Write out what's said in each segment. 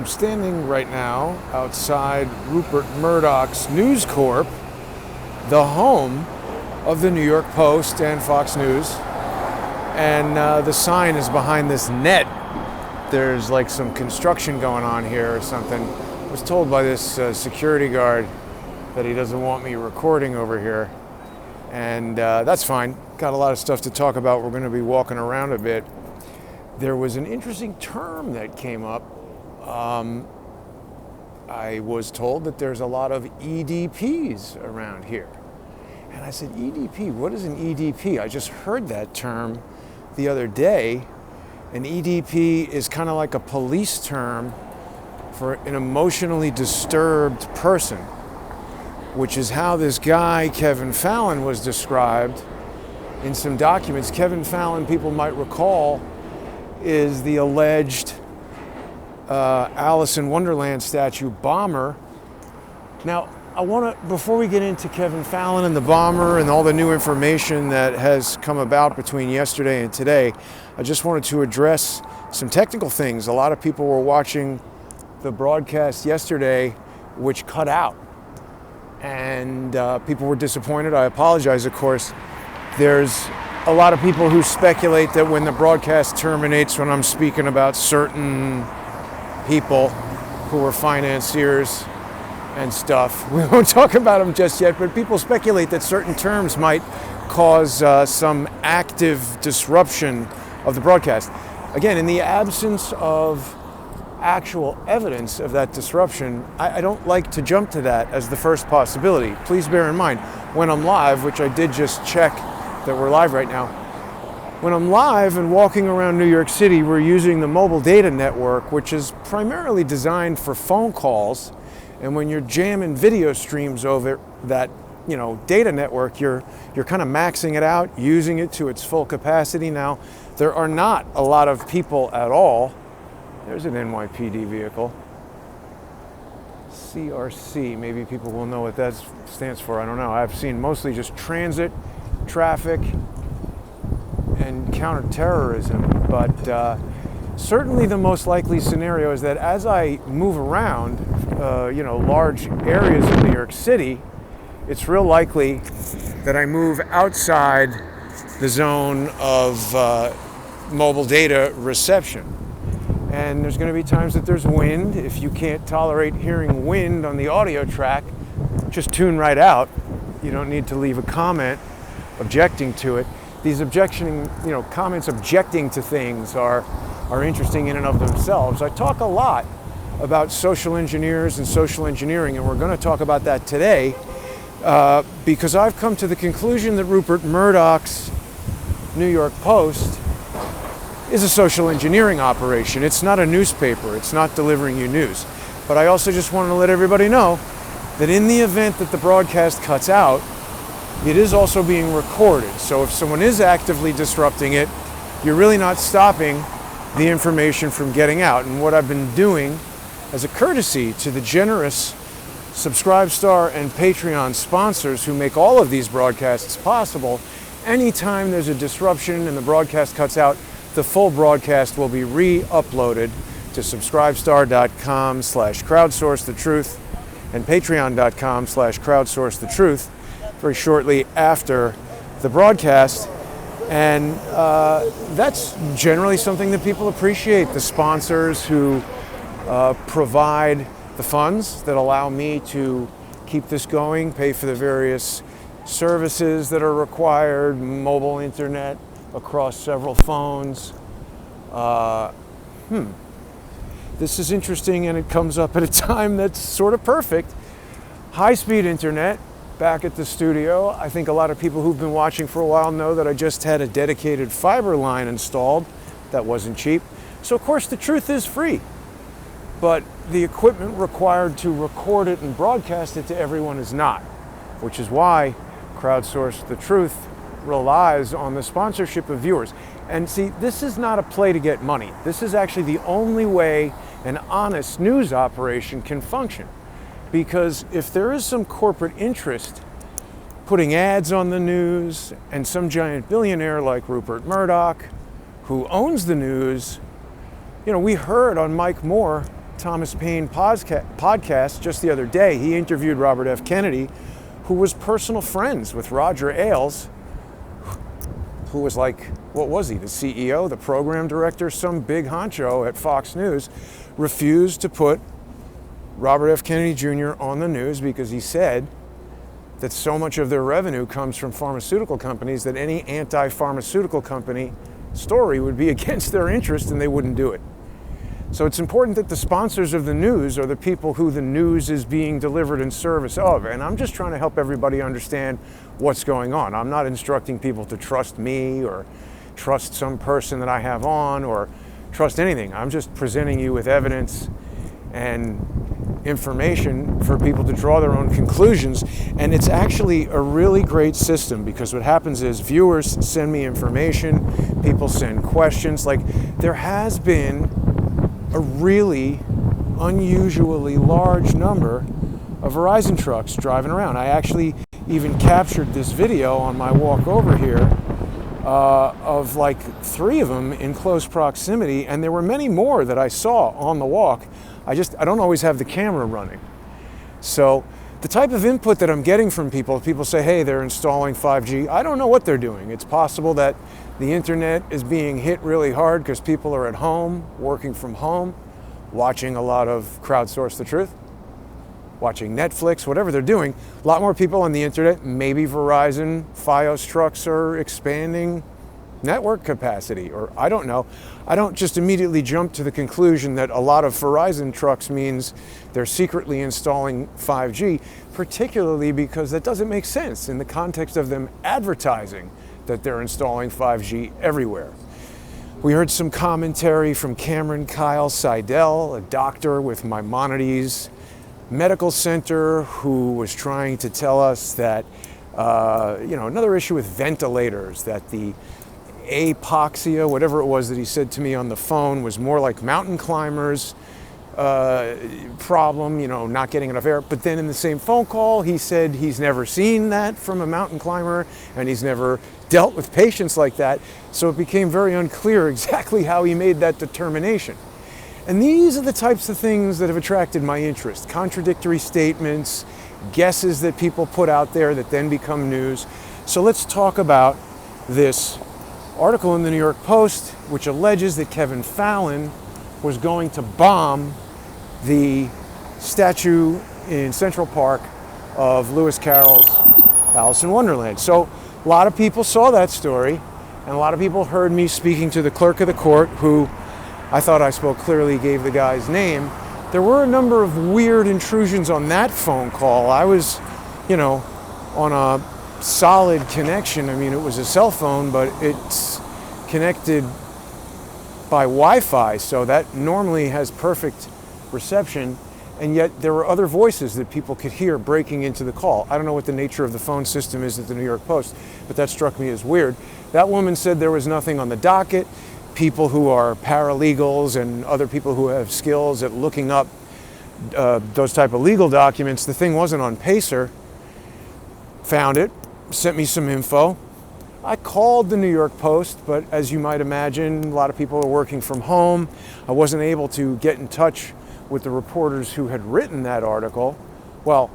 I'm standing right now outside Rupert Murdoch's News Corp, the home of the New York Post and Fox News. And the sign is behind this net. There's like some construction going on here or something. I was told by this security guard that he doesn't want me recording over here. And that's fine. Got a lot of stuff to talk about. We're going to be walking around a bit. There was an interesting term that came up. I was told that there's a lot of EDPs around here. And I said, EDP, what is an EDP? I just heard that term the other day. An EDP is kind of like a police term for an emotionally disturbed person, which is how this guy, Kevin Fallon, was described in some documents. Kevin Fallon, people might recall, is the alleged Alice in Wonderland statue bomber. Now, I want to, before we get into Kevin Fallon and the bomber and all the new information that has come about between yesterday and today, I just wanted to address some technical things. A lot of people were watching the broadcast yesterday, which cut out, and people were disappointed. I apologize, of course. There's a lot of people who speculate that when the broadcast terminates, when I'm speaking about certain people who are financiers and stuff, we won't talk about them just yet, but people speculate that certain terms might cause some active disruption of the broadcast. Again, in the absence of actual evidence of that disruption, I don't like to jump to that as the first possibility. Please bear in mind, when I'm live, which I did just check that we're live right now, when I'm live and walking around New York City, we're using the mobile data network, which is primarily designed for phone calls. And when you're jamming video streams over that, data network, you're kind of maxing it out, using it to its full capacity. Now, there are not a lot of people at all. There's an NYPD vehicle. CRC, maybe people will know what that stands for. I don't know. I've seen mostly just transit, traffic, and counterterrorism. But certainly the most likely scenario is that as I move around, large areas of New York City, it's real likely that I move outside the zone of mobile data reception. And there's going to be times that there's wind. If you can't tolerate hearing wind on the audio track, just tune right out. You don't need to leave a comment objecting to it. These comments objecting to things are interesting in and of themselves. I talk a lot about social engineers and social engineering, and we're going to talk about that today because I've come to the conclusion that Rupert Murdoch's New York Post is a social engineering operation. It's not a newspaper. It's not delivering you news. But I also just wanted to let everybody know that in the event that the broadcast cuts out, it is also being recorded. So if someone is actively disrupting it, you're really not stopping the information from getting out. And what I've been doing as a courtesy to the generous Subscribestar and Patreon sponsors who make all of these broadcasts possible, anytime there's a disruption and the broadcast cuts out, the full broadcast will be re-uploaded to subscribestar.com/crowdsourcethetruth and patreon.com/crowdsourcethetruth very shortly after the broadcast. And that's generally something that people appreciate. The sponsors who provide the funds that allow me to keep this going, pay for the various services that are required, mobile internet across several phones. This is interesting, and it comes up at a time that's sort of perfect. High-speed internet back at the studio. I think a lot of people who've been watching for a while know that I just had a dedicated fiber line installed. That wasn't cheap. So, of course, the truth is free. But the equipment required to record it and broadcast it to everyone is not, which is why Crowdsource the Truth relies on the sponsorship of viewers. And see, this is not a play to get money. This is actually the only way an honest news operation can function. Because if there is some corporate interest putting ads on the news, and some giant billionaire like Rupert Murdoch, who owns the news, we heard on Mike Moore Thomas Paine podcast just the other day. He interviewed Robert F. Kennedy, who was personal friends with Roger Ailes, who was like, what was he, the CEO, the program director, some big honcho at Fox News, refused to put Robert F. Kennedy Jr. on the news because he said that so much of their revenue comes from pharmaceutical companies that any anti-pharmaceutical company story would be against their interest and they wouldn't do it. So it's important that the sponsors of the news are the people who the news is being delivered in service of. And I'm just trying to help everybody understand what's going on. I'm not instructing people to trust me or trust some person that I have on or trust anything. I'm just presenting you with evidence and information for people to draw their own conclusions. And it's actually a really great system because what happens is viewers send me information, people send questions. Like there has been a really unusually large number of Verizon trucks driving around. I actually even captured this video on my walk over here of like 3 of them in close proximity, and there were many more that I saw on the walk. I don't always have the camera running. So the type of input that I'm getting from people say, hey, they're installing 5G. I don't know what they're doing. It's possible that the internet is being hit really hard because people are at home, working from home, watching a lot of Crowdsource the Truth, watching Netflix, whatever they're doing. A lot more people on the internet. Maybe Verizon, Fios trucks are expanding network capacity, or I don't know. I don't just immediately jump to the conclusion that a lot of Verizon trucks means they're secretly installing 5G, particularly because that doesn't make sense in the context of them advertising that they're installing 5G everywhere. We heard some commentary from Cameron Kyle Seidel, a doctor with Maimonides Medical Center, who was trying to tell us that, another issue with ventilators, that the apoxia, whatever it was that he said to me on the phone, was more like mountain climbers' problem, not getting enough air. But then in the same phone call, he said he's never seen that from a mountain climber and he's never dealt with patients like that. So it became very unclear exactly how he made that determination. And these are the types of things that have attracted my interest. Contradictory statements, guesses that people put out there that then become news. So let's talk about this article in the New York Post, which alleges that Kevin Fallon was going to bomb the statue in Central Park of Lewis Carroll's Alice in Wonderland. So a lot of people saw that story, and a lot of people heard me speaking to the clerk of the court, who I thought I spoke clearly, gave the guy's name. There were a number of weird intrusions on that phone call. I was, on a solid connection. I mean, it was a cell phone, but it's connected by Wi-Fi, so that normally has perfect reception, and yet there were other voices that people could hear breaking into the call. I don't know what the nature of the phone system is at the New York Post, but that struck me as weird. That woman said there was nothing on the docket. People who are paralegals and other people who have skills at looking up those type of legal documents, the thing wasn't on Pacer, found it, sent me some info. I called the New York Post, but as you might imagine, a lot of people are working from home. I wasn't able to get in touch with the reporters who had written that article. Well,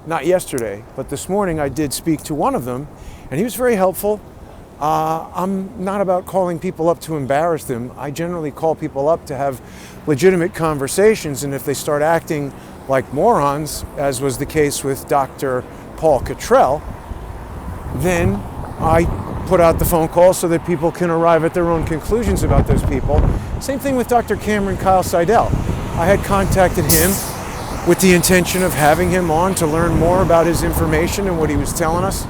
not yesterday, but this morning I did speak to one of them, and he was very helpful. I'm not about calling people up to embarrass them. I generally call people up to have legitimate conversations, and if they start acting like morons, as was the case with Dr. Paul Cottrell, then I put out the phone call so that people can arrive at their own conclusions about those people. Same thing with Dr. Cameron Kyle Seidel. I had contacted him with the intention of having him on to learn more about his information and what he was telling us.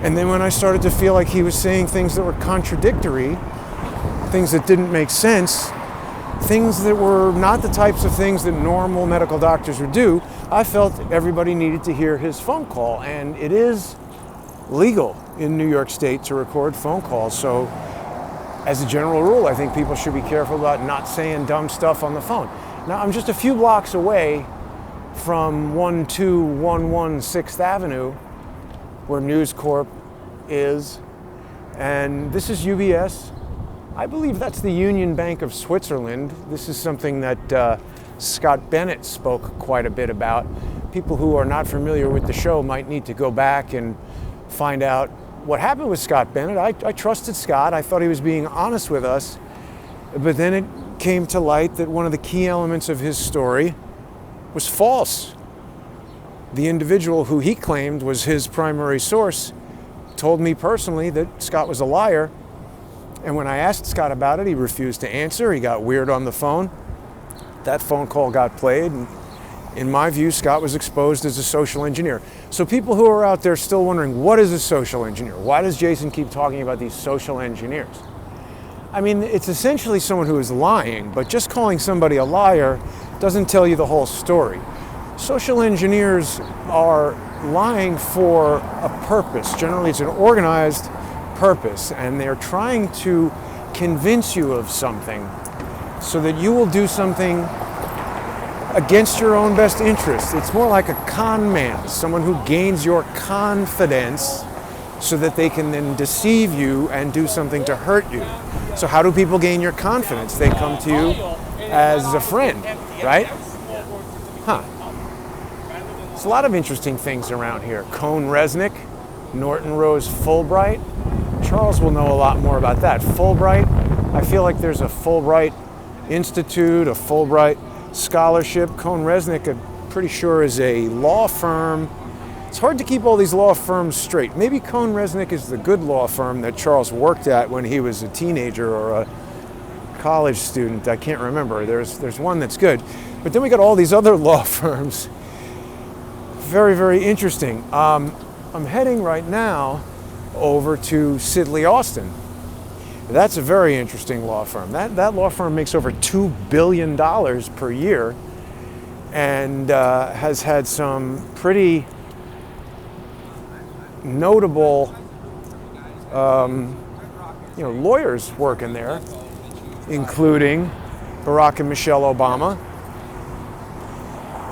And then when I started to feel like he was saying things that were contradictory, things that didn't make sense, things that were not the types of things that normal medical doctors would do, I felt everybody needed to hear his phone call. And it is legal in New York State to record phone calls. So as a general rule, I think people should be careful about not saying dumb stuff on the phone. Now, I'm just a few blocks away from 1211 6th Avenue, where News Corp is, and this is UBS. I believe that's the Union Bank of Switzerland. This is something that Scott Bennett spoke quite a bit about. People who are not familiar with the show might need to go back and find out what happened with Scott Bennett. I trusted Scott. I thought he was being honest with us. But then it came to light that one of the key elements of his story was false. The individual who he claimed was his primary source told me personally that Scott was a liar. And when I asked Scott about it, he refused to answer. He got weird on the phone. That phone call got played. And in my view, Scott was exposed as a social engineer. So people who are out there still wondering, what is a social engineer? Why does Jason keep talking about these social engineers? I mean, it's essentially someone who is lying, but just calling somebody a liar doesn't tell you the whole story. Social engineers are lying for a purpose. Generally, it's an organized purpose, and they're trying to convince you of something so that you will do something against your own best interest. It's more like a con man, someone who gains your confidence so that they can then deceive you and do something to hurt you. So how do people gain your confidence? They come to you as a friend, right? Huh. There's a lot of interesting things around here. Cone Resnick, Norton Rose Fulbright. Charles will know a lot more about that. Fulbright, I feel like there's a Fulbright Institute, a Fulbright Scholarship. Cone Resnick, I'm pretty sure, is a law firm. It's hard to keep all these law firms straight. Maybe Cone Resnick is the good law firm that Charles worked at when he was a teenager or a college student. I can't remember. There's one that's good. But then we got all these other law firms. Very, very interesting. I'm heading right now over to Sidley Austin. That's a very interesting law firm. That law firm makes over $2 billion per year and has had some pretty notable lawyers working there, including Barack and Michelle Obama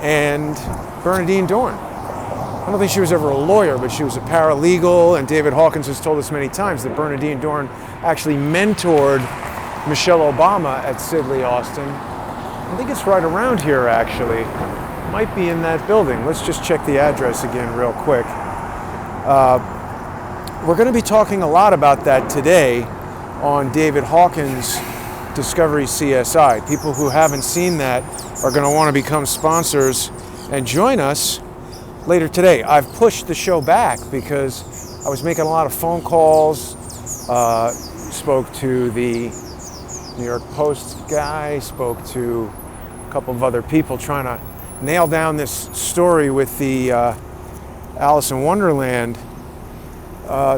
and Bernadine Dorn. I don't think she was ever a lawyer, but she was a paralegal, and David Hawkins has told us many times that Bernadine Dorn actually mentored Michelle Obama at Sidley Austin. I think it's right around here, actually. Might be in that building. Let's just check the address again real quick. We're going to be talking a lot about that today on David Hawkins' Discovery CSI. People who haven't seen that are going to want to become sponsors and join us later today. I've pushed the show back because I was making a lot of phone calls, spoke to the New York Post guy, spoke to a couple of other people trying to nail down this story with the Alice in Wonderland.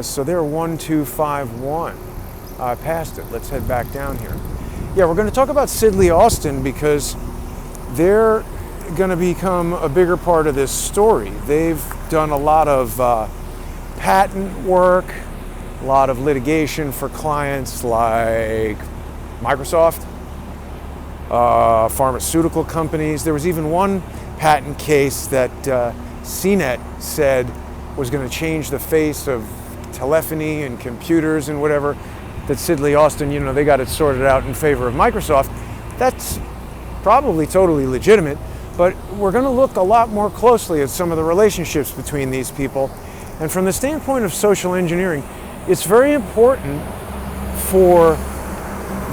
So they're 1251. I passed it. Let's head back down here. Yeah, we're going to talk about Sidley Austin because they're going to become a bigger part of this story. They've done a lot of patent work, a lot of litigation for clients like Microsoft, pharmaceutical companies. There was even one patent case that CNET said was going to change the face of telephony and computers and whatever, that Sidley Austin, they got it sorted out in favor of Microsoft. That's probably totally legitimate, but we're going to look a lot more closely at some of the relationships between these people. And from the standpoint of social engineering, it's very important for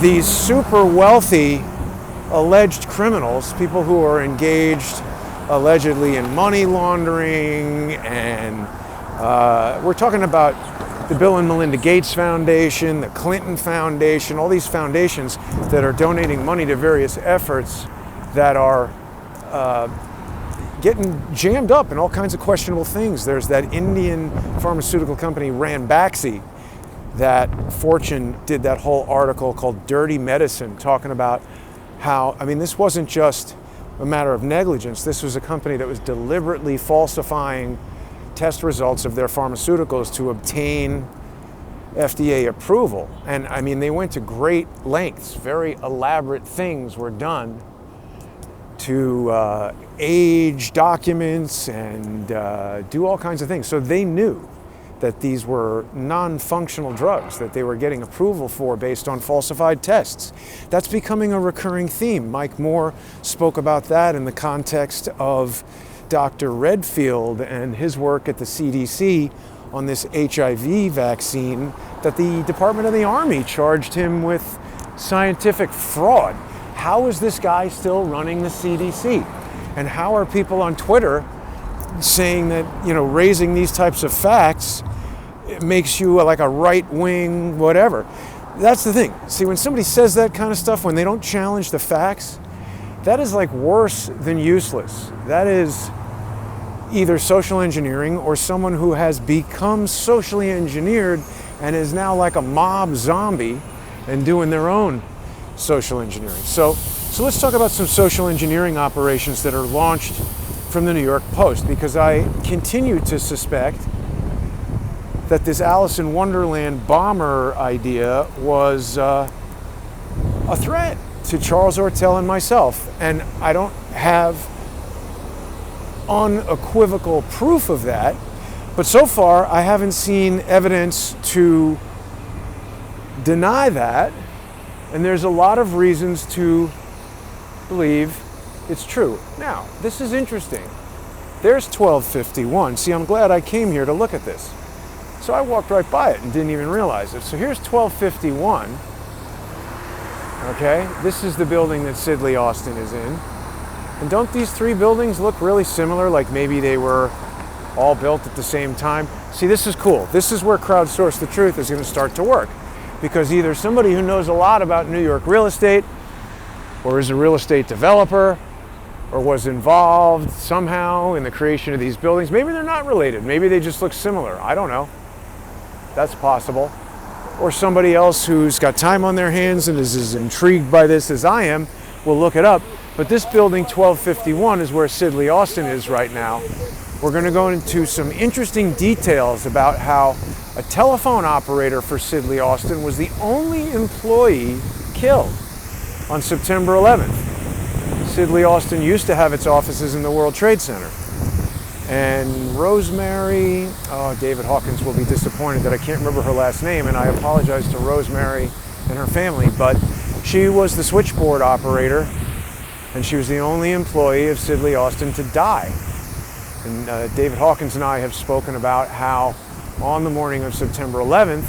these super wealthy alleged criminals, people who are engaged allegedly in money laundering, and we're talking about the Bill and Melinda Gates Foundation, the Clinton Foundation, all these foundations that are donating money to various efforts that are getting jammed up in all kinds of questionable things. There's that Indian pharmaceutical company Ranbaxy that Fortune did that whole article called Dirty Medicine, talking about how, this wasn't just a matter of negligence. This was a company that was deliberately falsifying test results of their pharmaceuticals to obtain FDA approval. And they went to great lengths. Very elaborate things were done to age documents and do all kinds of things. So they knew that these were non-functional drugs that they were getting approval for based on falsified tests. That's becoming a recurring theme. Mike Moore spoke about that in the context of Dr. Redfield and his work at the CDC on this HIV vaccine that the Department of the Army charged him with scientific fraud. How is this guy still running the CDC? And how are people on Twitter saying that, raising these types of facts, it makes you like a right-wing whatever? That's the thing. See, when somebody says that kind of stuff, when they don't challenge the facts, that is like worse than useless. That is either social engineering or someone who has become socially engineered and is now like a mob zombie and doing their own social engineering. So let's talk about some social engineering operations that are launched from the New York Post, because I continue to suspect that this Alice in Wonderland bomber idea was a threat to Charles Ortel and myself. And I don't have unequivocal proof of that, but so far I haven't seen evidence to deny that, and there's a lot of reasons to believe it's true. Now, this is interesting. There's 1251. See, I'm glad I came here to look at this. So I walked right by it and didn't even realize it. So here's 1251. Okay, this is the building that Sidley Austin is in. And don't these three buildings look really similar, like maybe they were all built at the same time? See, this is cool. This is where Crowdsource the Truth is going to start to work, because either somebody who knows a lot about New York real estate, or is a real estate developer, or was involved somehow in the creation of these buildings. Maybe they're not related. Maybe they just look similar. I don't know. That's possible. Or somebody else who's got time on their hands and is as intrigued by this as I am will look it up. But this building, 1251, is where Sidley Austin is right now. We're going to go into some interesting details about how a telephone operator for Sidley Austin was the only employee killed on September 11th. Sidley Austin used to have its offices in the World Trade Center. And Rosemary, David Hawkins will be disappointed that I can't remember her last name, and I apologize to Rosemary and her family, but she was the switchboard operator, and she was the only employee of Sidley Austin to die. And David Hawkins and I have spoken about how on the morning of September 11th,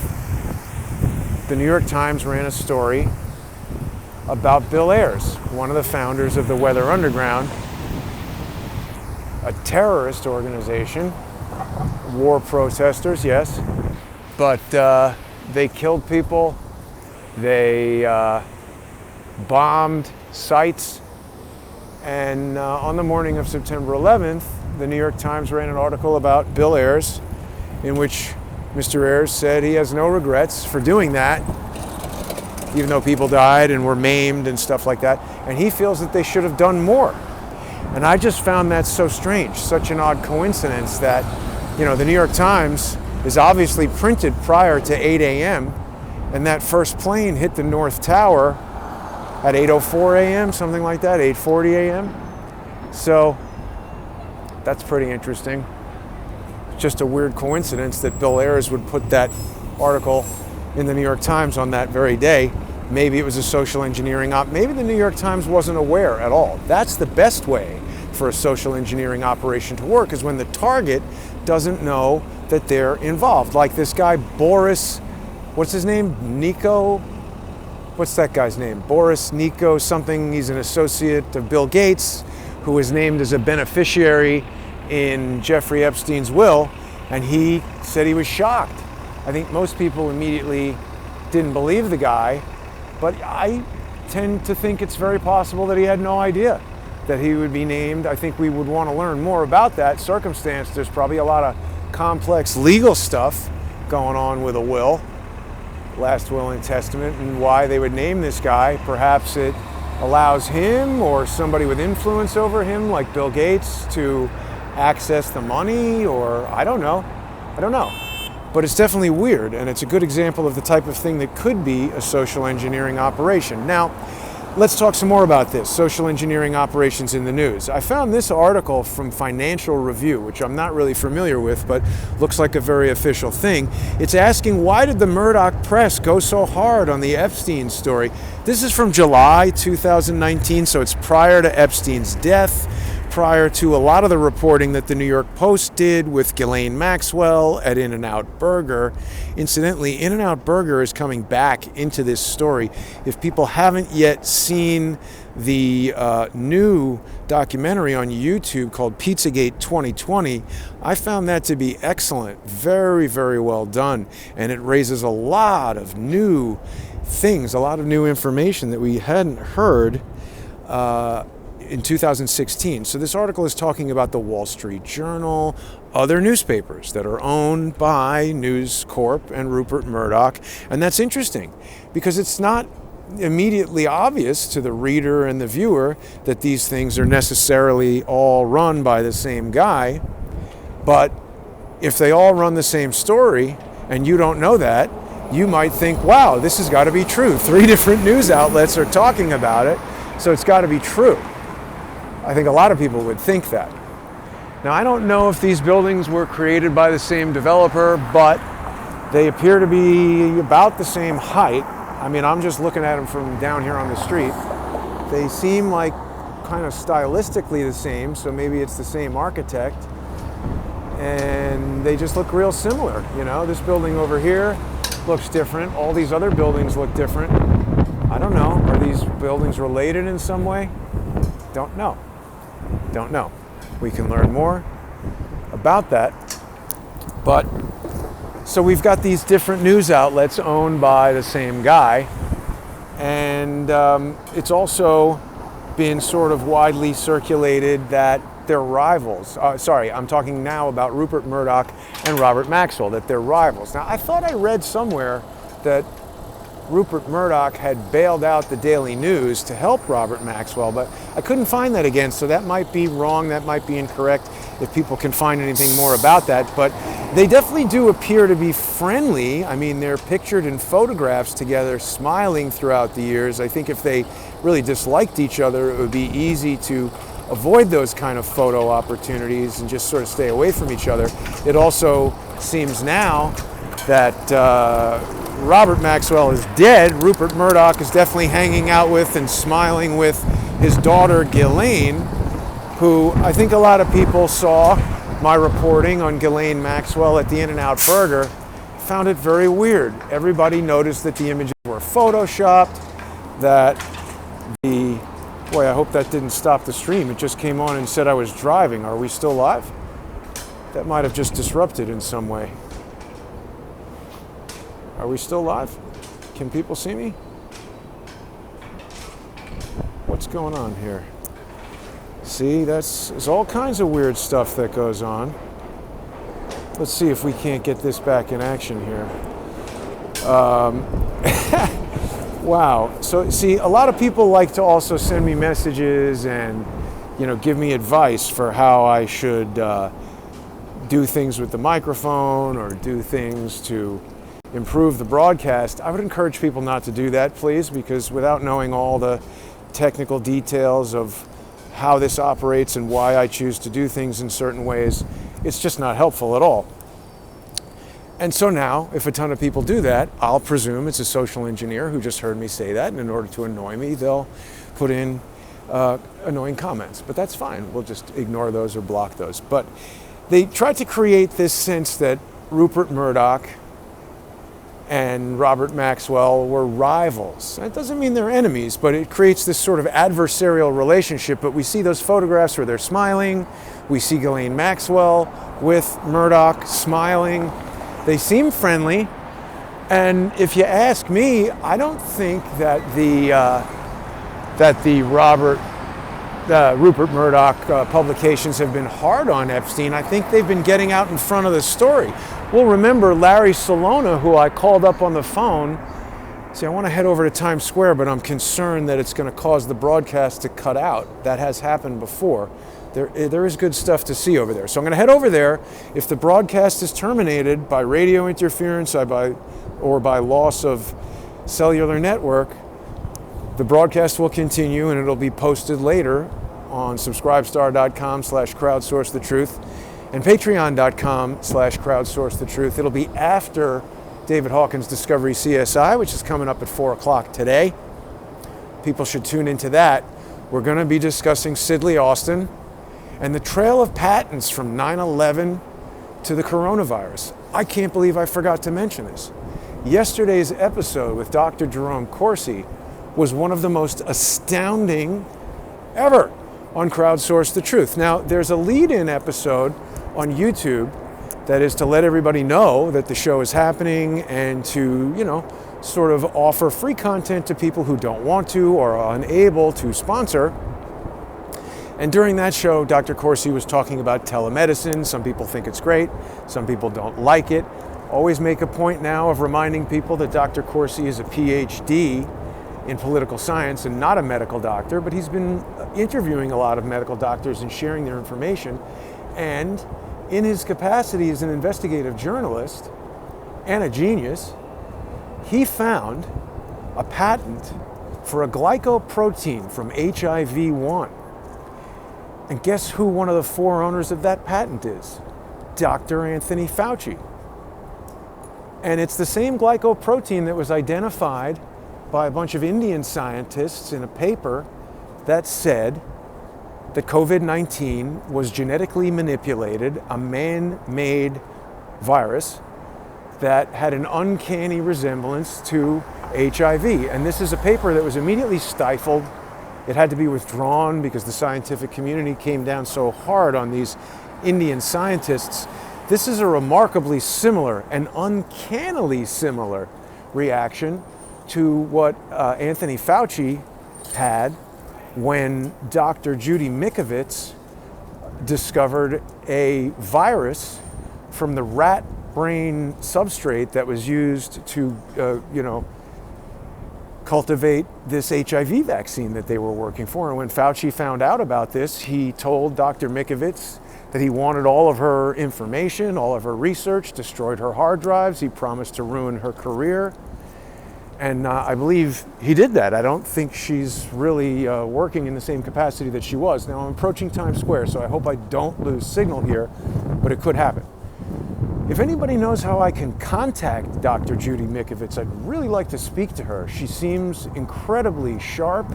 the New York Times ran a story about Bill Ayers, one of the founders of the Weather Underground, a terrorist organization, war protesters, yes, but they killed people, they bombed sites, and on the morning of September 11th, the New York Times ran an article about Bill Ayers, in which Mr. Ayers said he has no regrets for doing that, even though people died and were maimed and stuff like that, and he feels that they should have done more. And I just found that so strange, such an odd coincidence that, the New York Times is obviously printed prior to 8 a.m., and that first plane hit the North Tower at 8:04 a.m., something like that, 8:40 a.m. So that's pretty interesting. Just a weird coincidence that Bill Ayers would put that article in the New York Times on that very day. Maybe it was a social engineering op. Maybe the New York Times wasn't aware at all. That's the best way for a social engineering operation to work, is when the target doesn't know that they're involved. Like this guy, Boris, what's his name? Nico? What's that guy's name? Boris Nico something. He's an associate of Bill Gates, who was named as a beneficiary in Jeffrey Epstein's will, and he said he was shocked. I think most people immediately didn't believe the guy, but I tend to think it's very possible that he had no idea that he would be named. I think we would want to learn more about that circumstance. There's probably a lot of complex legal stuff going on with a will, last will and testament, and why they would name this guy. Perhaps it allows him or somebody with influence over him, like Bill Gates, to access the money, or I don't know. But it's definitely weird, and it's a good example of the type of thing that could be a social engineering operation. Now, let's talk some more about this, social engineering operations in the news. I found this article from Financial Review, which I'm not really familiar with, but looks like a very official thing. It's asking, why did the Murdoch press go so hard on the Epstein story? This is from July 2019, so it's prior to Epstein's death, prior to a lot of the reporting that the New York Post did with Ghislaine Maxwell at In-N-Out Burger. Incidentally, In-N-Out Burger is coming back into this story. If people haven't yet seen the new documentary on YouTube called Pizzagate 2020, I found that to be excellent, very, very well done, and it raises a lot of new things, a lot of new information that we hadn't heard in 2016. So this article is talking about the Wall Street Journal, other newspapers that are owned by News Corp and Rupert Murdoch. And that's interesting because it's not immediately obvious to the reader and the viewer that these things are necessarily all run by the same guy. But if they all run the same story and you don't know that, you might think, wow, this has got to be true. 3 different news outlets are talking about it, so it's got to be true. I think a lot of people would think that. Now, I don't know if these buildings were created by the same developer, but they appear to be about the same height. I mean, I'm just looking at them from down here on the street. They seem like kind of stylistically the same, so maybe it's the same architect. And they just look real similar. You know, this building over here looks different. All these other buildings look different. I don't know. Are these buildings related in some way? Don't know. Don't know. We can learn more about that. But so we've got these different news outlets owned by the same guy, and it's also been sort of widely circulated that they're rivals. Sorry, I'm talking now about Rupert Murdoch and Robert Maxwell, that they're rivals. Now, I thought I read somewhere that Rupert Murdoch had bailed out the Daily News to help Robert Maxwell, but I couldn't find that again, so that might be wrong, that might be incorrect if people can find anything more about that. But they definitely do appear to be friendly. I mean, they're pictured in photographs together, smiling throughout the years. I think if they really disliked each other, it would be easy to avoid those kind of photo opportunities and just sort of stay away from each other. It also seems now that Robert Maxwell is dead. Rupert Murdoch is definitely hanging out with and smiling with his daughter Ghislaine, who I think a lot of people saw my reporting on Ghislaine Maxwell at the In-N-Out Burger, found it very weird. Everybody noticed that the images were photoshopped, that boy, I hope that didn't stop the stream. It just came on and said I was driving. Are we still live? That might have just disrupted in some way. Are we still live? Can people see me? What's going on here? See, there's all kinds of weird stuff that goes on. Let's see if we can't get this back in action here. Wow. So, see, a lot of people like to also send me messages and, give me advice for how I should do things with the microphone or do things to improve the broadcast. I would encourage people not to do that, please, because without knowing all the technical details of how this operates and why I choose to do things in certain ways, it's just not helpful at all. And so now, if a ton of people do that, I'll presume it's a social engineer who just heard me say that, and in order to annoy me, they'll put in annoying comments. But that's fine. We'll just ignore those or block those. But they tried to create this sense that Rupert Murdoch and Robert Maxwell were rivals. That doesn't mean they're enemies, but it creates this sort of adversarial relationship. But we see those photographs where they're smiling. We see Ghislaine Maxwell with Murdoch smiling. They seem friendly. And if you ask me, I don't think that the Rupert Murdoch publications have been hard on Epstein. I think they've been getting out in front of the story. Well, remember Larry Salona, who I called up on the phone. See, I want to head over to Times Square, but I'm concerned that it's going to cause the broadcast to cut out. That has happened before. There is good stuff to see over there. So I'm going to head over there. If the broadcast is terminated by radio interference or by loss of cellular network, The broadcast will continue, and it'll be posted later on subscribestar.com/crowdsourcethetruth and patreon.com/crowdsourcethetruth. It'll be after David Hawkins' Discovery CSI, which is coming up at 4 o'clock today. People should tune into that. We're going to be discussing Sidley Austin and the trail of patents from 9/11 to the coronavirus. I can't believe I forgot to mention this. Yesterday's episode with Dr. Jerome Corsi was one of the most astounding ever on Crowdsource the Truth. Now, there's a lead-in episode on YouTube that is to let everybody know that the show is happening and to, sort of offer free content to people who don't want to or are unable to sponsor. And during that show, Dr. Corsi was talking about telemedicine. Some people think it's great. Some people don't like it. Always make a point now of reminding people that Dr. Corsi is a PhD in political science and not a medical doctor, but he's been interviewing a lot of medical doctors and sharing their information. And in his capacity as an investigative journalist and a genius, he found a patent for a glycoprotein from HIV-1. And guess who one of the forerunners of that patent is? Dr. Anthony Fauci. And it's the same glycoprotein that was identified by a bunch of Indian scientists in a paper that said that COVID-19 was genetically manipulated, a man-made virus that had an uncanny resemblance to HIV. And this is a paper that was immediately stifled. It had to be withdrawn because the scientific community came down so hard on these Indian scientists. This is a remarkably similar and uncannily similar reaction to what Anthony Fauci had when Dr. Judy Mikovits discovered a virus from the rat brain substrate that was used to, cultivate this HIV vaccine that they were working for. And when Fauci found out about this, he told Dr. Mikovits that he wanted all of her information, all of her research, destroyed her hard drives. He promised to ruin her career. And I believe he did that. I don't think she's really working in the same capacity that she was. Now, I'm approaching Times Square, so I hope I don't lose signal here, but it could happen. If anybody knows how I can contact Dr. Judy Mikovits, I'd really like to speak to her. She seems incredibly sharp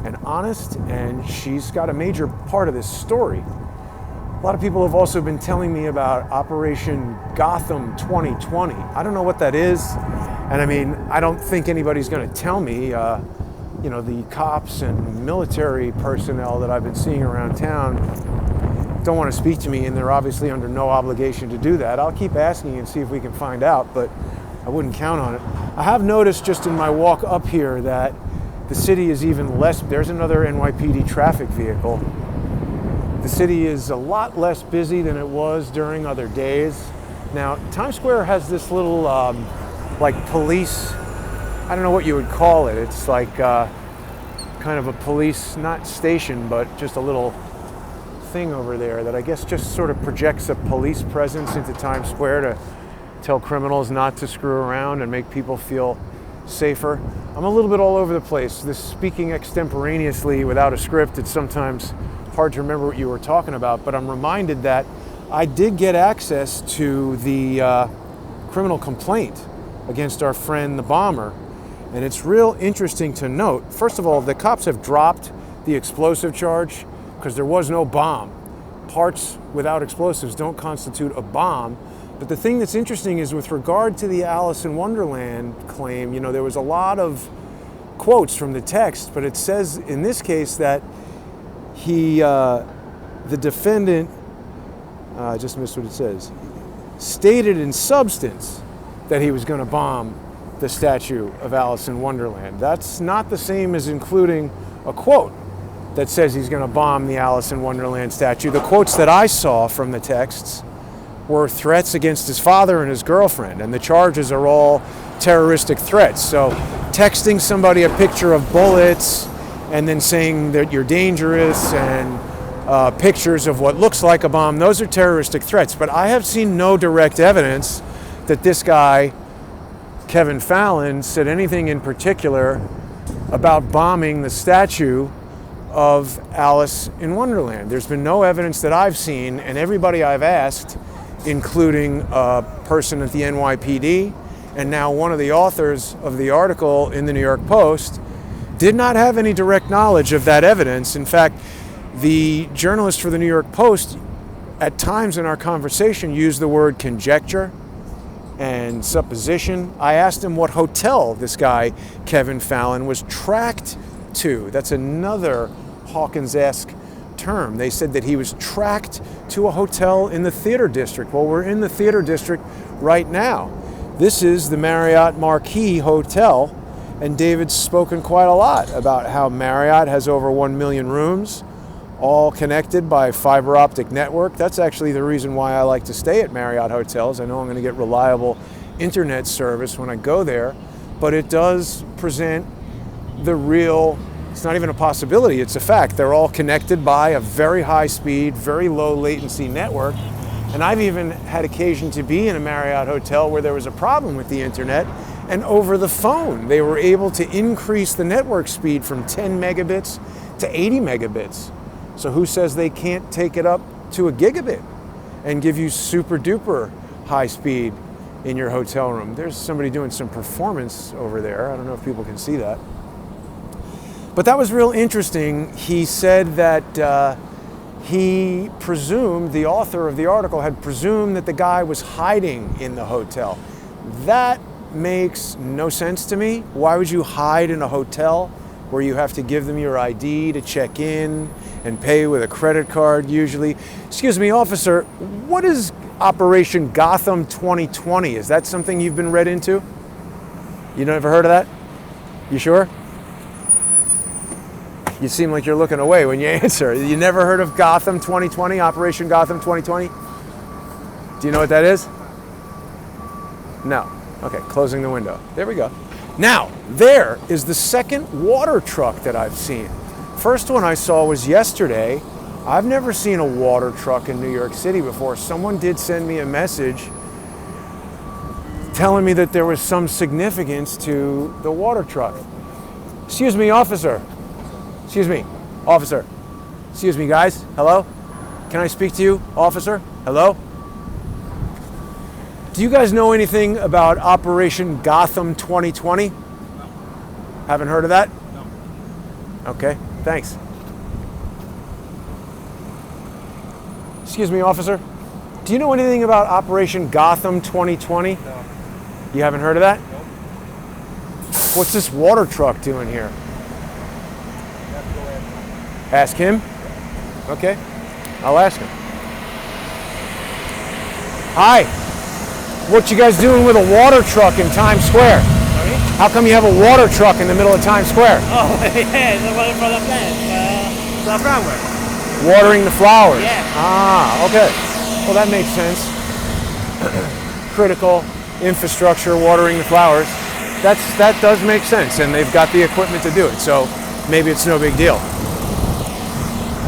and honest, and she's got a major part of this story. A lot of people have also been telling me about Operation Gotham 2020. I don't know what that is. And I mean, I don't think anybody's going to tell me, the cops and military personnel that I've been seeing around town don't want to speak to me, and they're obviously under no obligation to do that. I'll keep asking and see if we can find out, but I wouldn't count on it. I have noticed just in my walk up here that the city is even less, there's another NYPD traffic vehicle. The city is a lot less busy than it was during other days. Now, Times Square has this little, police, I don't know what you would call it. It's like kind of a police, not station, but just a little thing over there that I guess just sort of projects a police presence into Times Square to tell criminals not to screw around and make people feel safer. I'm a little bit all over the place. This speaking extemporaneously without a script, it's sometimes hard to remember what you were talking about, but I'm reminded that I did get access to the criminal complaint against our friend the bomber, and it's real interesting to note. First of all, the cops have dropped the explosive charge because there was no bomb. Parts without explosives don't constitute a bomb. But the thing that's interesting is with regard to the Alice in Wonderland claim, there was a lot of quotes from the text, but it says in this case that the defendant, I just missed what it says, stated in substance that he was going to bomb the statue of Alice in Wonderland. That's not the same as including a quote that says he's going to bomb the Alice in Wonderland statue. The quotes that I saw from the texts were threats against his father and his girlfriend, and the charges are all terroristic threats. So texting somebody a picture of bullets and then saying that you're dangerous and pictures of what looks like a bomb, those are terroristic threats. But I have seen no direct evidence that this guy, Kevin Fallon, said anything in particular about bombing the statue of Alice in Wonderland. There's been no evidence that I've seen, and everybody I've asked, including a person at the NYPD and now one of the authors of the article in the New York Post, did not have any direct knowledge of that evidence. In fact, the journalist for the New York Post at times in our conversation used the word conjecture and supposition. I asked him what hotel this guy, Kevin Fallon, was tracked to. That's another Hawkins-esque term. They said that he was tracked to a hotel in the theater district. Well, we're in the theater district right now. This is the Marriott Marquis Hotel, and David's spoken quite a lot about how Marriott has over 1 million rooms, all connected by fiber optic network. That's actually the reason why I like to stay at Marriott hotels. I know I'm going to get reliable internet service when I go there, but it does present the real, it's not even a possibility, it's a fact. They're all connected by a very high speed, very low latency network. And I've even had occasion to be in a Marriott hotel where there was a problem with the internet, and over the phone they were able to increase the network speed from 10 megabits to 80 megabits. So who says they can't take it up to a gigabit and give you super duper high speed in your hotel room? There's somebody doing some performance over there. I don't know if people can see that. But that was real interesting. He said that he presumed, the author of the article had presumed that the guy was hiding in the hotel. That makes no sense to me. Why would you hide in a hotel where you have to give them your ID to check in and pay with a credit card usually? Excuse me, officer, what is Operation Gotham 2020? Is that something you've been read into? You never heard of that? You sure? You seem like you're looking away when you answer. You never heard of Gotham 2020, Operation Gotham 2020? Do you know what that is? No. Okay, closing the window. There we go. Now, there is the second water truck that I've seen. First one I saw was yesterday. I've never seen a water truck in New York City before. Someone did send me a message telling me that there was some significance to the water truck. Excuse me, officer. Excuse me, officer. Excuse me, guys. Hello? Can I speak to you, officer? Hello? Do you guys know anything about Operation Gotham 2020? No. Haven't heard of that? No. Okay, thanks. Excuse me, officer. Do you know anything about Operation Gotham 2020? No. You haven't heard of that? No. What's this water truck doing here? Ask him? Okay, I'll ask him. Hi. What you guys doing with a water truck in Times Square? Sorry? How come you have a water truck in the middle of Times Square? Oh, yeah, it's water for the plants, the flowers. Watering the flowers? Yeah. Ah, okay. Well, that makes sense. Critical infrastructure, watering the flowers. That does make sense, and they've got the equipment to do it, so maybe it's no big deal.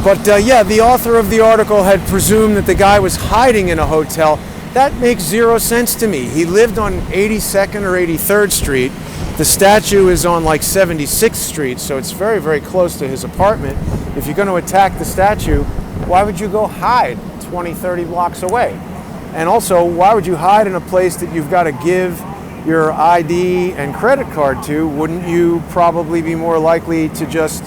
But yeah, the author of the article had presumed that the guy was hiding in a hotel. That makes zero sense to me. He lived on 82nd or 83rd Street. The statue is on like 76th Street, so it's very, very close to his apartment. If you're going to attack the statue, why would you go hide 20, 30 blocks away? And also, why would you hide in a place that you've got to give your ID and credit card to? Wouldn't you probably be more likely to just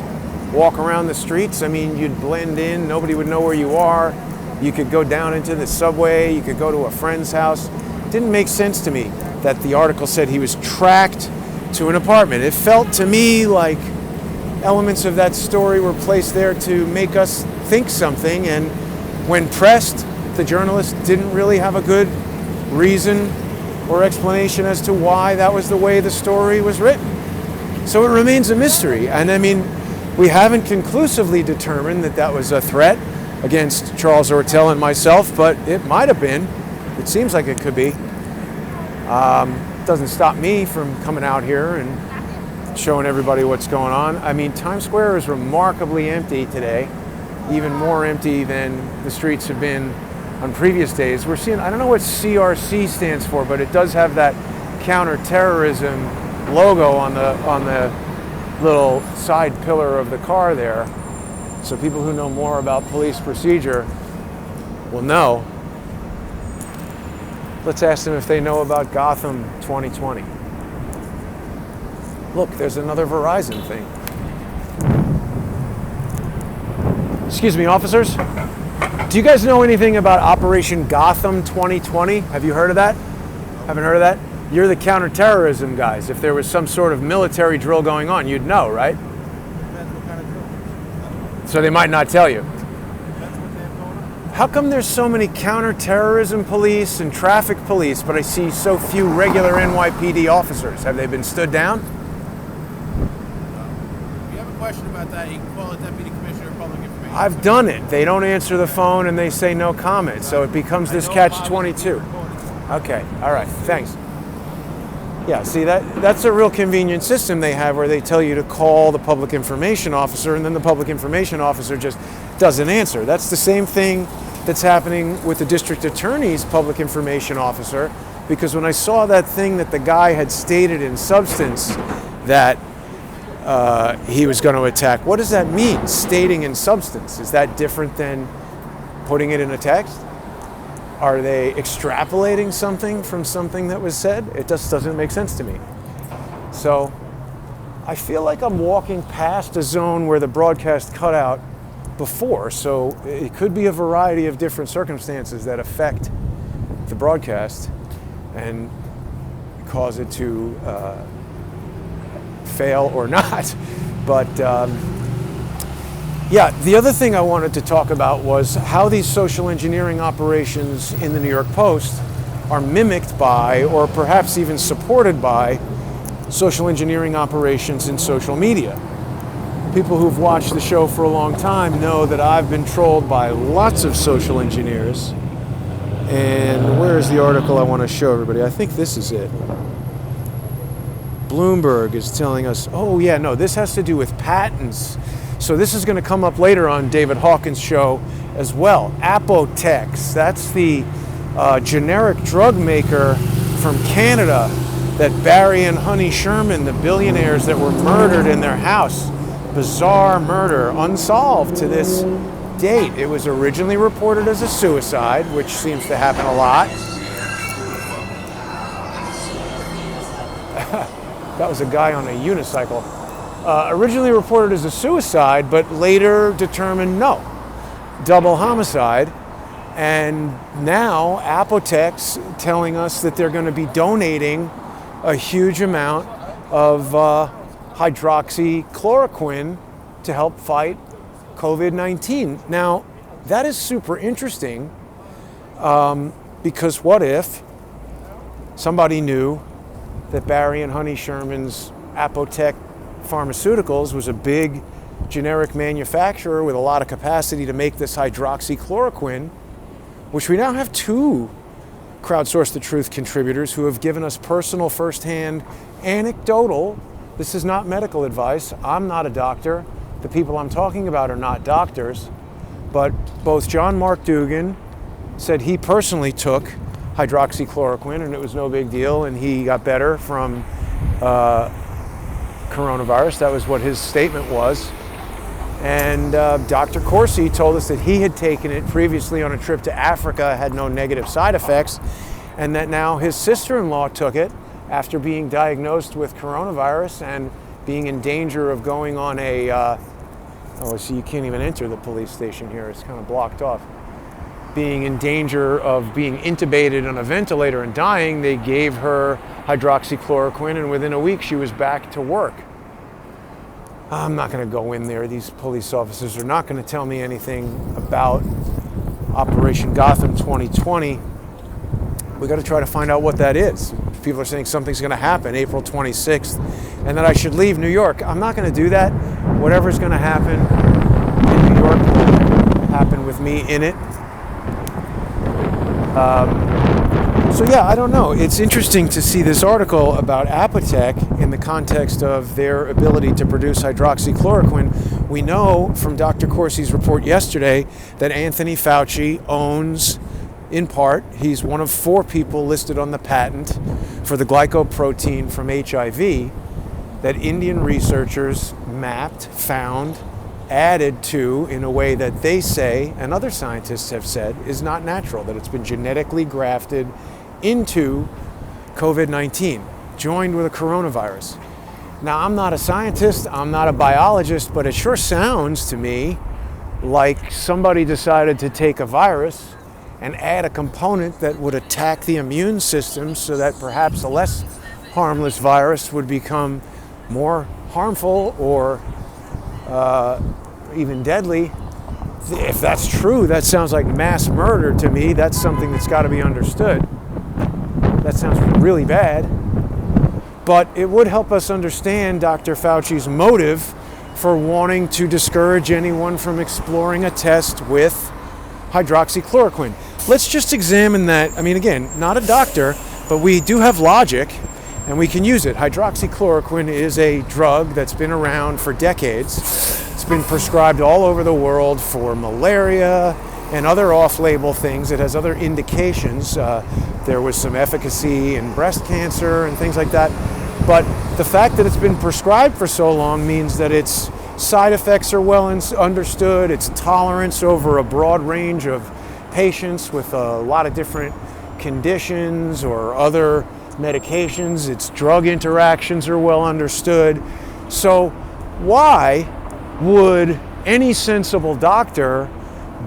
walk around the streets? I mean, you'd blend in, nobody would know where you are. You could go down into the subway, you could go to a friend's house. It didn't make sense to me that the article said he was tracked to an apartment. It felt to me like elements of that story were placed there to make us think something, and when pressed, the journalist didn't really have a good reason or explanation as to why that was the way the story was written. So it remains a mystery, and I mean, we haven't conclusively determined that that was a threat against Charles Ortel and myself, but it might have been. It seems like it could be. Doesn't stop me from coming out here and showing everybody what's going on. I mean, Times Square is remarkably empty today, even more empty than the streets have been on previous days. We're seeing, I don't know what CRC stands for, but it does have that counterterrorism logo on the little side pillar of the car there. So people who know more about police procedure will know. Let's ask them if they know about Gotham 2020. Look, there's another Verizon thing. Excuse me, officers. Do you guys know anything about Operation Gotham 2020? Have you heard of that? Haven't heard of that? You're the counterterrorism guys. If there was some sort of military drill going on, you'd know, right? Depends what kind of drill. So they might not tell you. Depends what they have going on. How come there's so many counterterrorism police and traffic police, but I see so few regular NYPD officers? Have they been stood down? If you have a question about that, you can call a Deputy Commissioner of Public Information. I've done it. They don't answer the phone and they say no comment. So it becomes this catch-22. Okay, all right, thanks. Yeah, see, that's a real convenient system they have where they tell you to call the public information officer and then the public information officer just doesn't answer. That's the same thing that's happening with the district attorney's public information officer, because when I saw that thing that the guy had stated in substance that he was going to attack, what does that mean, stating in substance? Is that different than putting it in a text? Are they extrapolating something from something that was said? It just doesn't make sense to me. So I feel like I'm walking past a zone where the broadcast cut out before, so it could be a variety of different circumstances that affect the broadcast and cause it to fail or not. But yeah, the other thing I wanted to talk about was how these social engineering operations in the New York Post are mimicked by, or perhaps even supported by, social engineering operations in social media. People who've watched the show for a long time know that I've been trolled by lots of social engineers. And where is the article I want to show everybody? I think this is it. Bloomberg is telling us, oh yeah, no, this has to do with patents. So this is going to come up later on David Hawkins' show as well. Apotex, that's the generic drug maker from Canada that Barry and Honey Sherman, the billionaires that were murdered in their house. Bizarre murder, unsolved to this date. It was originally reported as a suicide, which seems to happen a lot. That was a guy on a unicycle. Originally reported as a suicide, but later determined no, double homicide. And now Apotex telling us that they're going to be donating a huge amount of hydroxychloroquine to help fight COVID-19. Now, that is super interesting because what if somebody knew that Barry and Honey Sherman's Apotex Pharmaceuticals was a big generic manufacturer with a lot of capacity to make this hydroxychloroquine, which we now have two Crowdsource the Truth contributors who have given us personal, firsthand, anecdotal, this is not medical advice, I'm not a doctor, the people I'm talking about are not doctors, but both John Mark Dugan said he personally took hydroxychloroquine and it was no big deal and he got better from coronavirus. That was what his statement was. And Dr. Corsi told us that he had taken it previously on a trip to Africa, had no negative side effects, and that now his sister-in-law took it after being diagnosed with coronavirus and being in danger of going on a, oh, see, you can't even enter the police station here. It's kind of blocked off. Being in danger of being intubated on a ventilator and dying, they gave her hydroxychloroquine, and within a week she was back to work. I'm not going to go in there. These police officers are not going to tell me anything about Operation Gotham 2020. We got to try to find out what that is. People are saying something's going to happen April 26th and that I should leave New York. I'm not going to do that. Whatever's going to happen in New York will happen with me in it. So yeah, I don't know. It's interesting to see this article about Apotex in the context of their ability to produce hydroxychloroquine. We know from Dr. Corsi's report yesterday that Anthony Fauci owns, in part, he's one of 4 people listed on the patent for the glycoprotein from HIV. that Indian researchers mapped, found, added to in a way that they say, and other scientists have said, is not natural, that it's been genetically grafted into COVID-19, joined with a coronavirus. Now, I'm not a scientist, I'm not a biologist, but it sure sounds to me like somebody decided to take a virus and add a component that would attack the immune system so that perhaps a less harmless virus would become more harmful or even deadly. If that's true, that sounds like mass murder to me. That's something that's got to be understood. That sounds really bad. But it would help us understand Dr. Fauci's motive for wanting to discourage anyone from exploring a test with hydroxychloroquine. Let's just examine that. I mean, again, not a doctor, but we do have logic and we can use it. Hydroxychloroquine is a drug that's been around for decades. It's been prescribed all over the world for malaria and other off-label things. It has other indications. There was some efficacy in breast cancer and things like that. But the fact that it's been prescribed for so long means that its side effects are well understood. Its tolerance over a broad range of patients with a lot of different conditions or other medications. Its drug interactions are well understood. So why would any sensible doctor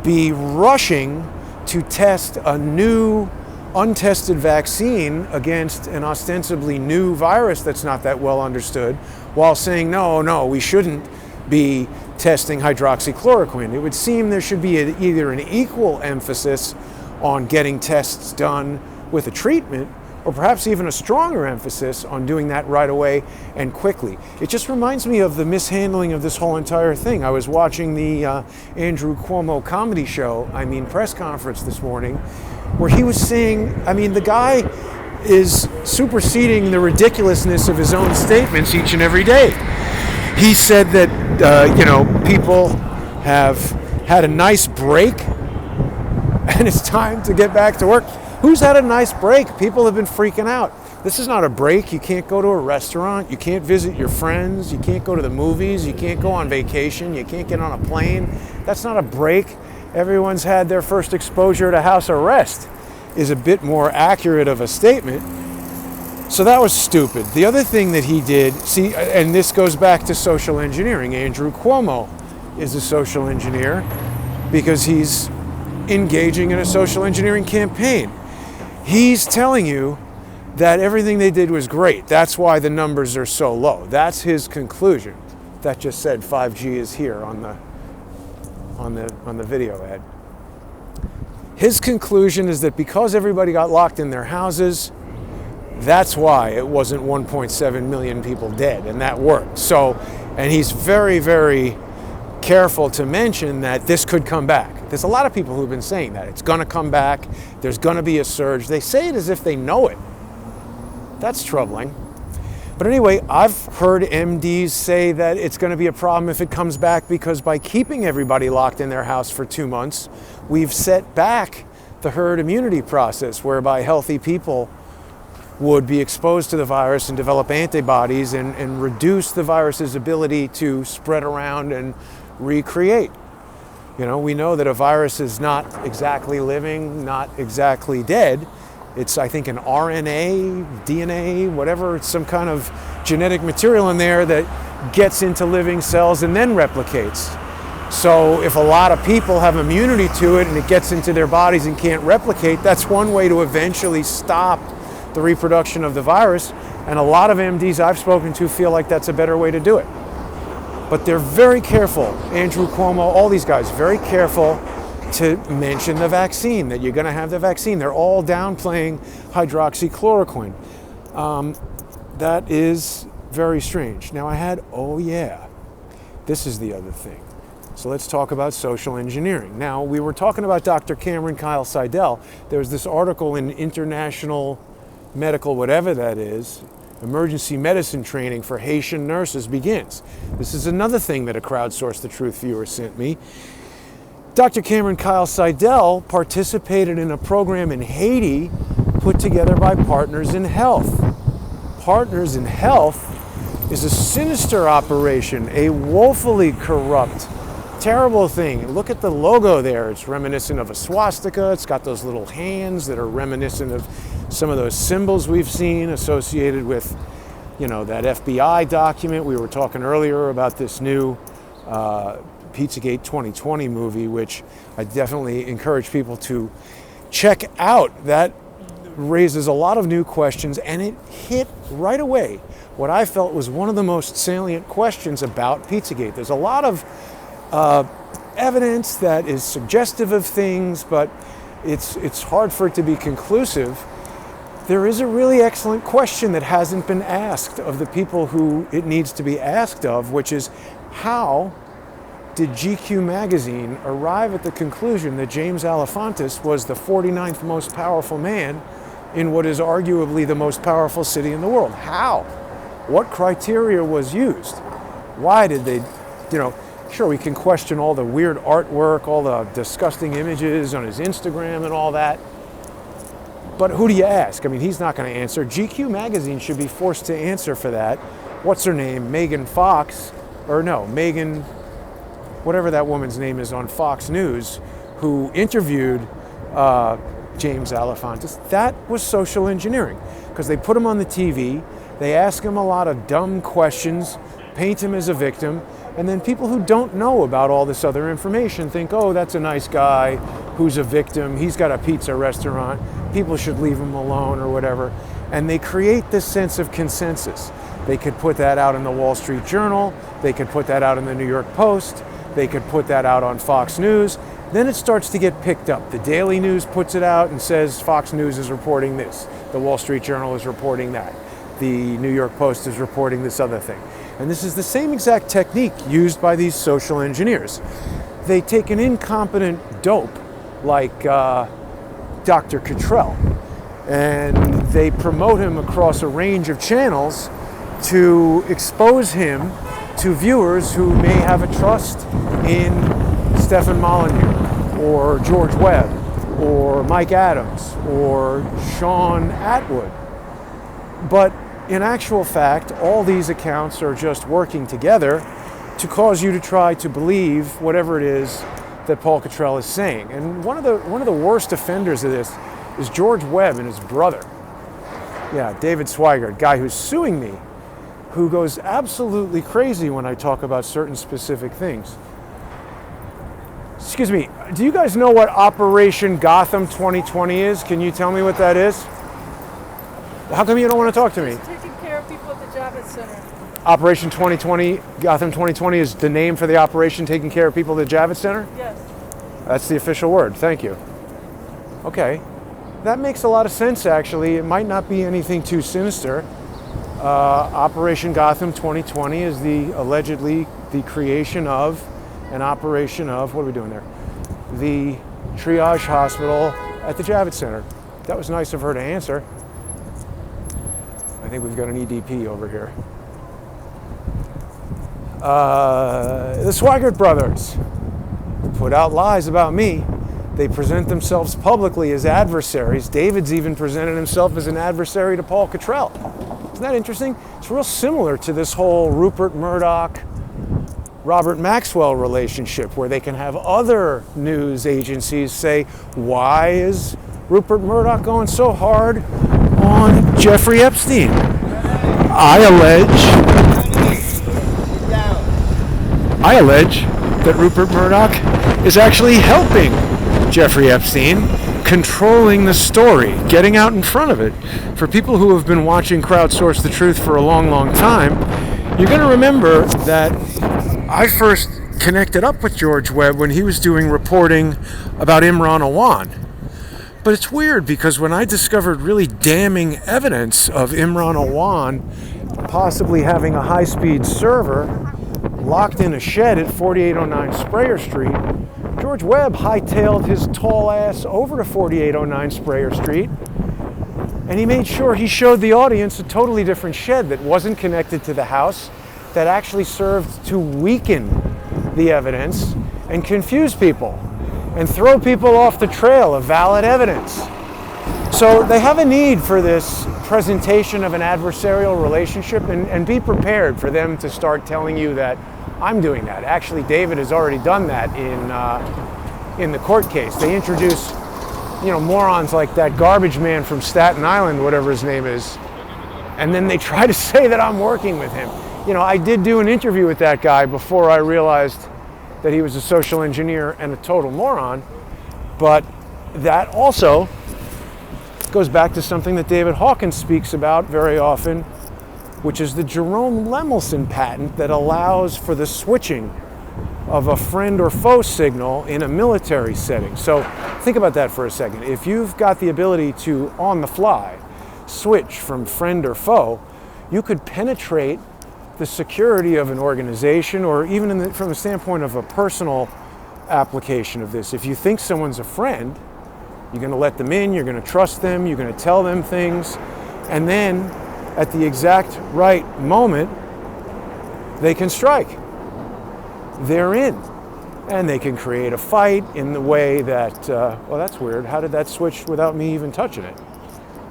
be rushing to test a new untested vaccine against an ostensibly new virus that's not that well understood, while saying, no, we shouldn't be testing hydroxychloroquine? It would seem there should be either an equal emphasis on getting tests done with a treatment, or perhaps even a stronger emphasis on doing that right away and quickly. It just reminds me of the mishandling of this whole entire thing. I was watching the Andrew Cuomo comedy show, press conference this morning, where he was saying, the guy is superseding the ridiculousness of his own statements each and every day. He said that, people have had a nice break and it's time to get back to work. Who's had a nice break? People have been freaking out. This is not a break. You can't go to a restaurant. You can't visit your friends. You can't go to the movies. You can't go on vacation. You can't get on a plane. That's not a break. Everyone's had their first exposure to house arrest is a bit more accurate of a statement. So that was stupid. The other thing that he did, and this goes back to social engineering. Andrew Cuomo is a social engineer because he's engaging in a social engineering campaign. He's telling you that everything they did was great. That's why the numbers are so low. That's his conclusion. That just said 5G is here on the video ad. His conclusion is that because everybody got locked in their houses, that's why it wasn't 1.7 million people dead, and that worked. So, and he's very, very careful to mention that this could come back. There's a lot of people who've been saying that. It's going to come back. There's going to be a surge. They say it as if they know it. That's troubling. But anyway, I've heard MDs say that it's going to be a problem if it comes back because by keeping everybody locked in their house for 2 months, we've set back the herd immunity process whereby healthy people would be exposed to the virus and develop antibodies and reduce the virus's ability to spread around and recreate. We know that a virus is not exactly living, not exactly dead. It's, I think, an RNA, DNA, whatever, it's some kind of genetic material in there that gets into living cells and then replicates. So if a lot of people have immunity to it and it gets into their bodies and can't replicate, that's one way to eventually stop the reproduction of the virus. And a lot of MDs I've spoken to feel like that's a better way to do it. But they're very careful. Andrew Cuomo, all these guys, very careful to mention the vaccine, that you're going to have the vaccine. They're all downplaying hydroxychloroquine. That is very strange. Now this is the other thing. So let's talk about social engineering. Now, we were talking about Dr. Cameron Kyle Seidel. There was this article in International Medical, whatever that is, Emergency Medicine Training for Haitian Nurses begins. This is another thing that a Crowdsource the Truth viewer sent me. Dr. Cameron Kyle Seidel participated in a program in Haiti put together by Partners in Health. Partners in Health is a sinister operation, a woefully corrupt, terrible thing. Look at the logo there. It's reminiscent of a swastika. It's got those little hands that are reminiscent of some of those symbols we've seen associated with, you know, that FBI document. We were talking earlier about this new Pizzagate 2020 movie, which I definitely encourage people to check out. That raises a lot of new questions, and it hit right away what I felt was one of the most salient questions about Pizzagate. There's a lot of evidence that is suggestive of things, but it's hard for it to be conclusive. There is a really excellent question that hasn't been asked of the people who it needs to be asked of, which is, how did GQ magazine arrive at the conclusion that James Alefantis was the 49th most powerful man in what is arguably the most powerful city in the world? How? What criteria was used? Why did they, you know, sure, we can question all the weird artwork, all the disgusting images on his Instagram and all that. But who do you ask? I mean, he's not going to answer. GQ magazine should be forced to answer for that. What's her name? Megan Fox, or no, Megan, whatever that woman's name is on Fox News, who interviewed James Alefantis. That was social engineering, because they put him on the TV, they ask him a lot of dumb questions, paint him as a victim, and then people who don't know about all this other information think, oh, that's a nice guy who's a victim, he's got a pizza restaurant, people should leave him alone or whatever. And they create this sense of consensus. They could put that out in the Wall Street Journal, they could put that out in the New York Post, they could put that out on Fox News. Then it starts to get picked up. The Daily News puts it out and says Fox News is reporting this, the Wall Street Journal is reporting that, the New York Post is reporting this other thing. And this is the same exact technique used by these social engineers. They take an incompetent dope like Dr. Cottrell, and they promote him across a range of channels to expose him to viewers who may have a trust in Stephen Molyneux or George Webb or Mike Adams or Sean Atwood. But in actual fact, all these accounts are just working together to cause you to try to believe whatever it is that Paul Cottrell is saying. And one of the worst offenders of this is George Webb and his brother. Yeah, David Swigert, guy who's suing me, who goes absolutely crazy when I talk about certain specific things. Excuse me, do you guys know what Operation Gotham 2020 is? Can you tell me what that is? How come you don't want to talk to me? Taking care of people at the Javits Center. Operation 2020, Gotham 2020 is the name for the operation taking care of people at the Javits Center? Yes. That's the official word, thank you. Okay, that makes a lot of sense actually. It might not be anything too sinister. Operation Gotham 2020 is allegedly the creation of an operation of, what are we doing there? The triage hospital at the Javits Center. That was nice of her to answer. I think we've got an EDP over here. The Swigert brothers put out lies about me. They present themselves publicly as adversaries. David's even presented himself as an adversary to Paul Cottrell. Isn't that interesting? It's real similar to this whole Rupert Murdoch, Robert Maxwell relationship, where they can have other news agencies say, why is Rupert Murdoch going so hard on Jeffrey Epstein? I allege that Rupert Murdoch is actually helping Jeffrey Epstein, controlling the story, getting out in front of it. For people who have been watching Crowdsource the Truth for a long, long time, you're going to remember that I first connected up with George Webb when he was doing reporting about Imran Awan. But it's weird because when I discovered really damning evidence of Imran Awan possibly having a high-speed server locked in a shed at 4809 Sprayer Street, George Webb hightailed his tall ass over to 4809 Sprayer Street, and he made sure he showed the audience a totally different shed that wasn't connected to the house, that actually served to weaken the evidence and confuse people and throw people off the trail of valid evidence. So they have a need for this presentation of an adversarial relationship, and be prepared for them to start telling you that I'm doing that. Actually, David has already done that in the court case. They introduce, morons like that garbage man from Staten Island, whatever his name is, and then they try to say that I'm working with him. I did do an interview with that guy before I realized that he was a social engineer and a total moron, but that also goes back to something that David Hawkins speaks about very often, which is the Jerome Lemelson patent that allows for the switching of a friend or foe signal in a military setting. So think about that for a second. If you've got the ability to, on the fly, switch from friend or foe, you could penetrate the security of an organization, or even from the standpoint of a personal application of this. If you think someone's a friend, you're going to let them in, you're going to trust them, you're going to tell them things, and then at the exact right moment, they can strike. They're in. And they can create a fight in the way that, well, that's weird. How did that switch without me even touching it?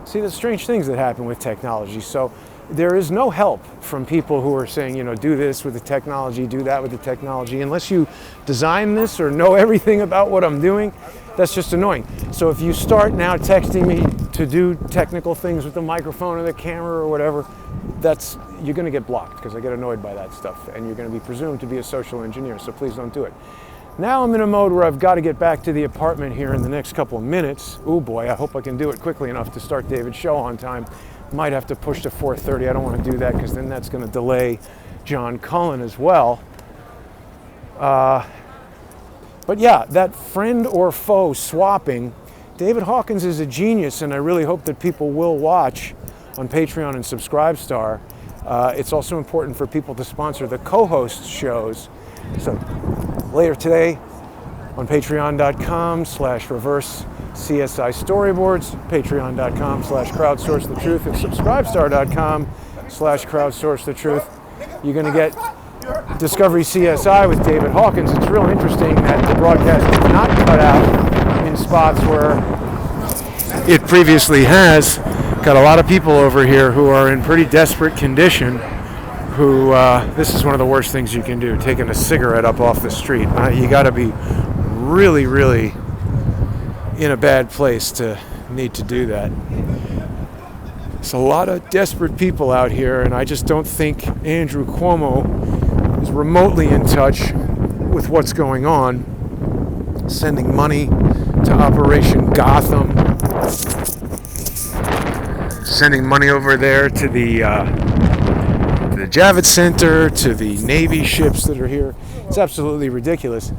See, the strange things that happen with technology. So there is no help from people who are saying, do this with the technology, do that with the technology. Unless you design this or know everything about what I'm doing, that's just annoying. So if you start now texting me to do technical things with the microphone or the camera or whatever, you're going to get blocked, because I get annoyed by that stuff, and you're going to be presumed to be a social engineer, so please don't do it. Now I'm in a mode where I've got to get back to the apartment here in the next couple of minutes. Oh boy, I hope I can do it quickly enough to start David's show on time. Might have to push to 4:30. I don't want to do that, because then that's going to delay John Cullen as well. But yeah, that friend or foe swapping, David Hawkins is a genius, and I really hope that people will watch on Patreon and Subscribestar. It's also important for people to sponsor the co-host shows. So later today on patreon.com/reverse CSI storyboards, patreon.com/crowdsourcethetruth, and subscribestar.com/crowdsourcethetruth. You're going to get Discovery CSI with David Hawkins. It's real interesting that the broadcast did not cut out in spots where it previously has. Got a lot of people over here who are in pretty desperate condition, who, this is one of the worst things you can do, taking a cigarette up off the street. You got to be really, really in a bad place to need to do that. There's a lot of desperate people out here, and I just don't think Andrew Cuomo is remotely in touch with what's going on, sending money to Operation Gotham, sending money over there to the Javits Center, to the Navy ships that are here. It's absolutely ridiculous.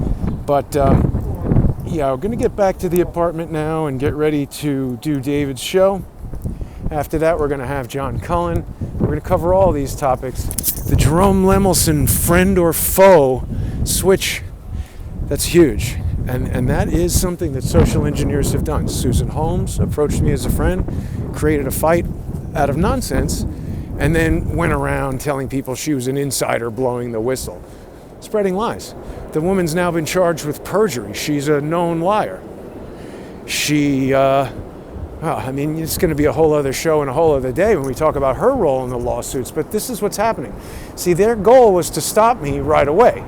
But yeah, we're going to get back to the apartment now and get ready to do David's show. After that, we're going to have John Cullen. We're going to cover all these topics. The Jerome Lemelson friend or foe switch, that's huge. And that is something that social engineers have done. Susan Holmes approached me as a friend, created a fight out of nonsense, and then went around telling people she was an insider blowing the whistle, spreading lies. The woman's now been charged with perjury. She's a known liar. She, it's going to be a whole other show and a whole other day when we talk about her role in the lawsuits, but this is what's happening. See, their goal was to stop me right away.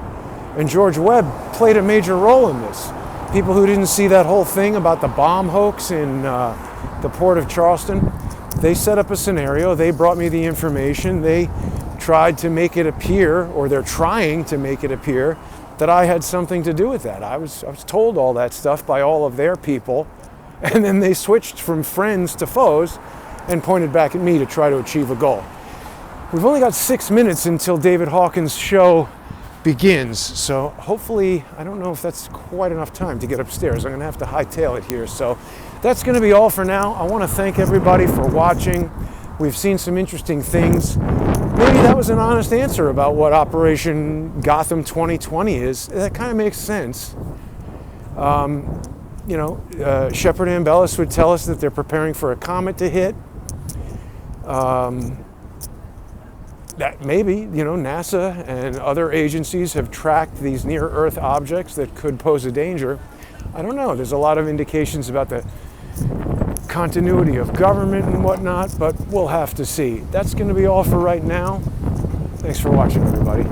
And George Webb played a major role in this. People who didn't see that whole thing about the bomb hoax in the port of Charleston, they set up a scenario. They brought me the information. They tried to make it appear, or they're trying to make it appear, that I had something to do with that. I was told all that stuff by all of their people, and then they switched from friends to foes and pointed back at me to try to achieve a goal. We've only got 6 minutes until David Hawkins' show begins, so hopefully, I don't know if that's quite enough time to get upstairs. I'm going to have to hightail it here, so that's going to be all for now. I want to thank everybody for watching. We've seen some interesting things. Maybe that was an honest answer about what Operation Gotham 2020 is. That kind of makes sense. Shepard Ambellis would tell us that they're preparing for a comet to hit. That maybe, NASA and other agencies have tracked these near-Earth objects that could pose a danger. I don't know. There's a lot of indications about the continuity of government and whatnot, but we'll have to see. That's going to be all for right now. Thanks for watching, everybody.